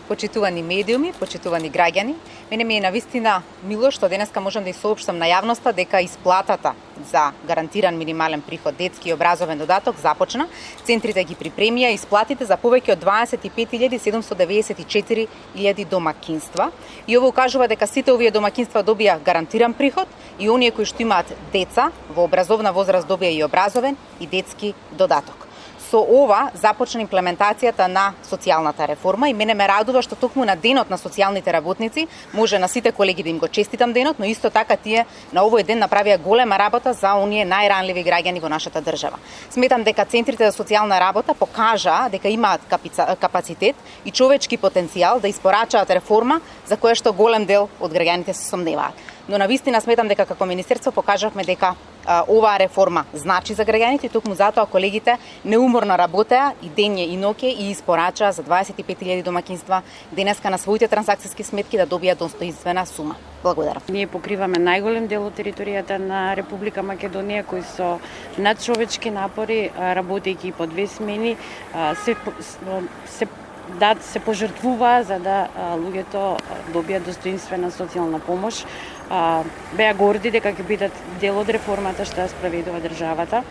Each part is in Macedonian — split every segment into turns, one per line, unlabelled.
Почитувани медиуми, почитувани граѓани, мене ми е навистина мило што денеска можам да соопштам на јавноста дека исплатата за гарантиран минимален приход, детски и образовен додаток започна. Центрите ги припремија исплатите за повеќе од 25.794 домакинства и ово укажува дека сите овие домакинства добија гарантиран приход и оние кои што имаат деца во образовна возраст добија и образовен и детски додаток. Со ова започна имплементацијата на социјалната реформа и мене ме радува што токму на денот на социјалните работници може на сите колеги да им го честитам денот, но исто така тие на овој ден направија голема работа за оние најранливи граѓани во нашата држава. Сметам дека центрите за социјална работа покажаа дека имаат капацитет и човечки потенцијал да испорачаат реформа за која што голем дел од граѓаните се сомневаат. Но навистина сметам дека како министерство покажавме дека оваа реформа значи за граѓаните и токму затоа колегите неуморно работеа и дење и ноќе и испорачаа за 25.000 домакинства денеска на своите трансакциски сметки да добијат достоинствена сума. Благодарам.
Ние покриваме најголем дел од територијата на Република Македонија кои со надчовечки напори, работејќи по 2 смени, се пожртвуваа за да луѓето добијат достоинствена социјална помош. Беа горди дека ќе бидат дел од реформата што ја спроведува државата.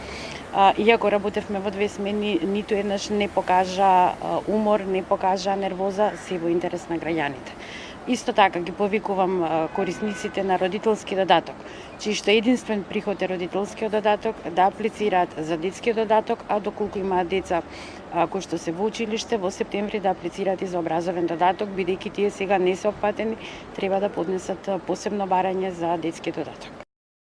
Иако работевме во 2 смени, ниту еднаш не покажа умор, не покажа нервоза, се во интерес на граѓаните. Исто така ги повикувам корисниците на родителски додаток, чиј што единствен приход е родителскиот додаток, да аплицираат за детскиот додаток, а доколку имаат деца кои што се во училиште, во септември да аплицираат и за образовен додаток, бидејќи тие сега не се опфатени, треба да поднесат посебно барање за детскиот додаток.